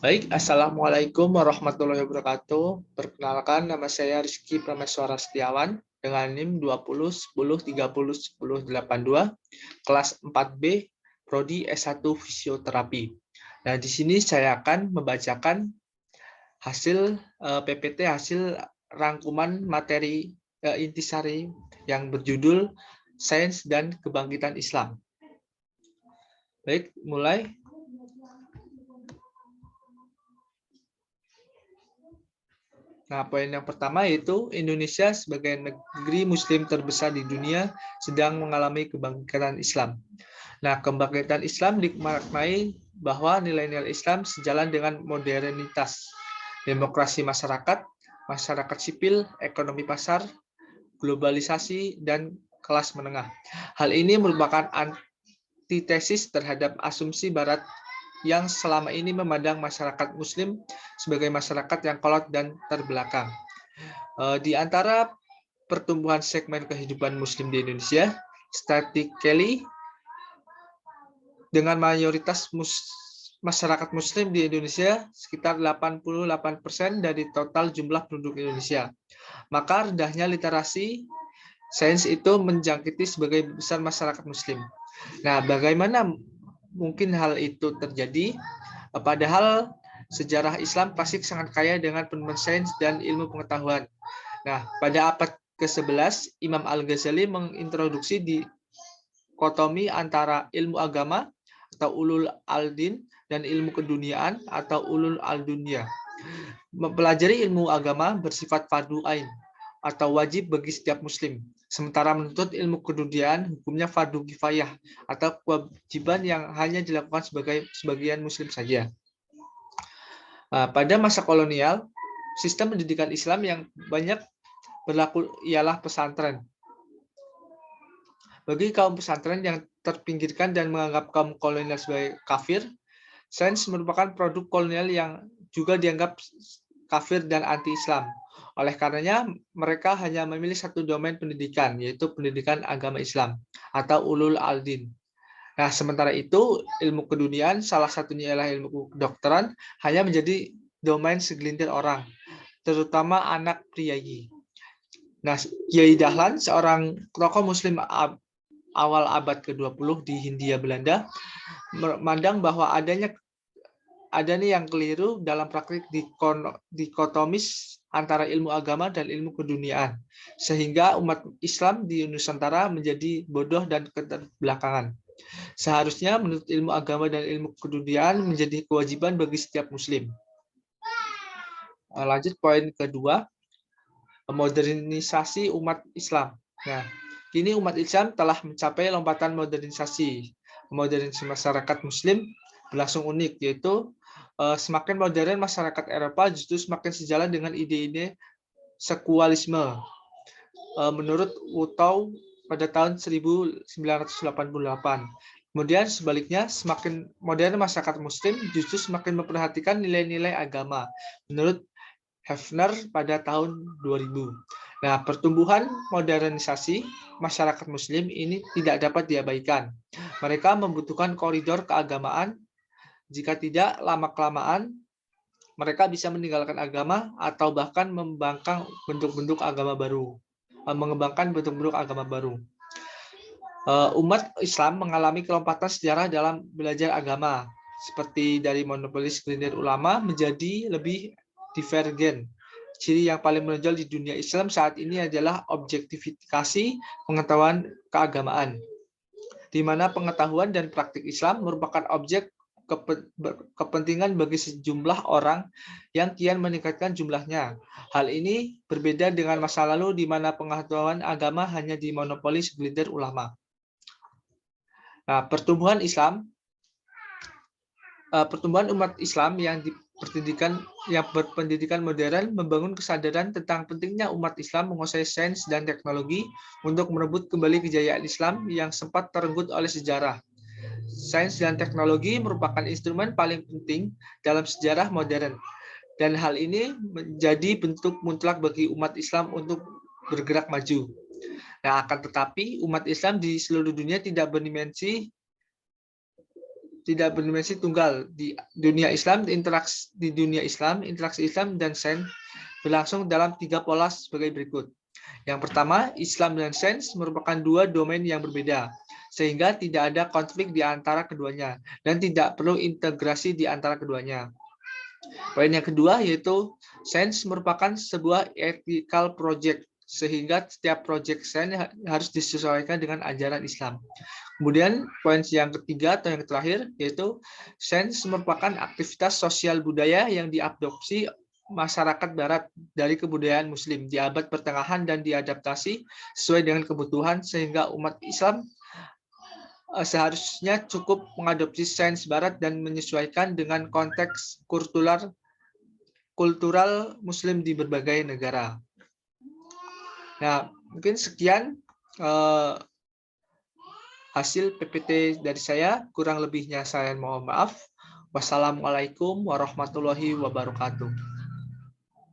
Baik, Assalamualaikum warahmatullahi wabarakatuh. Perkenalkan, nama saya Rizky Prameswara Setiawan dengan NIM 20 10 30 10 82, kelas 4B, Prodi S1 Fisioterapi. Nah, di sini saya akan membacakan hasil PPT, hasil rangkuman materi intisari yang berjudul Sains dan Kebangkitan Islam. Baik, mulai. Nah, poin yang pertama yaitu Indonesia sebagai negeri muslim terbesar di dunia sedang mengalami kebangkitan Islam. Nah, kebangkitan Islam dimaknai bahwa nilai-nilai Islam sejalan dengan modernitas, demokrasi masyarakat, masyarakat sipil, ekonomi pasar, globalisasi, dan kelas menengah. Hal ini merupakan antitesis terhadap asumsi Barat yang selama ini memandang masyarakat Muslim sebagai masyarakat yang kolot dan terbelakang. Di antara pertumbuhan segmen kehidupan Muslim di Indonesia, statistically dengan mayoritas masyarakat Muslim di Indonesia sekitar 88% dari total jumlah penduduk Indonesia. Maka rendahnya literasi sains itu menjangkiti sebagai besar masyarakat Muslim. Nah, bagaimana mungkin hal itu terjadi? Padahal sejarah Islam klasik sangat kaya dengan penemuan sains dan ilmu pengetahuan. Nah, pada abad ke-11, Imam Al-Ghazali mengintroduksi dikotomi antara ilmu agama atau ulul al-din dan ilmu keduniaan atau ulul al-dunya. Mempelajari ilmu agama bersifat fardu ain atau wajib bagi setiap muslim. Sementara menuntut ilmu keduniaan hukumnya fardu kifayah atau kewajiban yang hanya dilakukan sebagian muslim saja. Pada masa kolonial, sistem pendidikan Islam yang banyak berlaku ialah pesantren. Bagi kaum pesantren yang terpinggirkan dan menganggap kaum kolonial sebagai kafir, sains merupakan produk kolonial yang juga dianggap kafir dan anti-Islam. Oleh karenanya, mereka hanya memilih satu domain pendidikan, yaitu pendidikan agama Islam atau ulul al-din. Nah, sementara itu, ilmu keduniaan, salah satunya ialah ilmu kedokteran, hanya menjadi domain segelintir orang, terutama anak priayi. Nah, Kiai Dahlan, seorang tokoh Muslim awal abad ke-20 di Hindia Belanda, memandang bahwa ada yang keliru dalam praktik dikotomis antara ilmu agama dan ilmu keduniaan, sehingga umat Islam di Nusantara menjadi bodoh dan keterbelakangan. Seharusnya menurut ilmu agama dan ilmu keduniaan menjadi kewajiban bagi setiap muslim. Lanjut poin kedua, modernisasi umat Islam. Nah, kini umat Islam telah mencapai lompatan modernisasi. Modernisasi masyarakat muslim berlangsung unik, yaitu semakin modern masyarakat Eropa justru semakin sejalan dengan ide-ide sekualisme. Menurut Wutau pada tahun 1988. Kemudian sebaliknya, semakin modern masyarakat muslim justru semakin memperhatikan nilai-nilai agama. Menurut Hefner pada tahun 2000. Nah, pertumbuhan modernisasi masyarakat muslim ini tidak dapat diabaikan. Mereka membutuhkan koridor keagamaan. Jika tidak, lama-kelamaan mereka bisa meninggalkan agama atau bahkan mengembangkan bentuk-bentuk agama baru. Umat Islam mengalami kelompatan sejarah dalam belajar agama, seperti dari monopolis segelintir ulama menjadi lebih divergen. Ciri yang paling menonjol di dunia Islam saat ini adalah objektifikasi pengetahuan keagamaan, di mana pengetahuan dan praktik Islam merupakan objek kepentingan bagi sejumlah orang yang kian meningkatkan jumlahnya. Hal ini berbeda dengan masa lalu di mana pengetahuan agama hanya dimonopoli segelintir ulama. Nah, pertumbuhan umat Islam yang berpendidikan modern membangun kesadaran tentang pentingnya umat Islam menguasai sains dan teknologi untuk merebut kembali kejayaan Islam yang sempat terenggut oleh sejarah. Sains dan teknologi merupakan instrumen paling penting dalam sejarah modern, dan hal ini menjadi bentuk mutlak bagi umat Islam untuk bergerak maju. Nah, akan tetapi umat Islam di seluruh dunia tidak berdimensi tidak berdimensi tunggal. Di dunia Islam, interaksi Islam dan sains berlangsung dalam 3 pola sebagai berikut. Yang pertama, Islam dan sains merupakan 2 domain yang berbeda, sehingga tidak ada konflik di antara keduanya, dan tidak perlu integrasi di antara keduanya. Poin yang kedua yaitu sains merupakan sebuah ethical project, sehingga setiap project sains harus disesuaikan dengan ajaran Islam. Kemudian poin yang ketiga atau yang terakhir yaitu sains merupakan aktivitas sosial budaya yang diadopsi masyarakat barat dari kebudayaan muslim di abad pertengahan dan diadaptasi sesuai dengan kebutuhan, sehingga umat Islam seharusnya cukup mengadopsi sains barat dan menyesuaikan dengan konteks kultural muslim di berbagai negara. Nah, mungkin sekian hasil PPT dari saya, kurang lebihnya saya mohon maaf. Wassalamualaikum warahmatullahi wabarakatuh.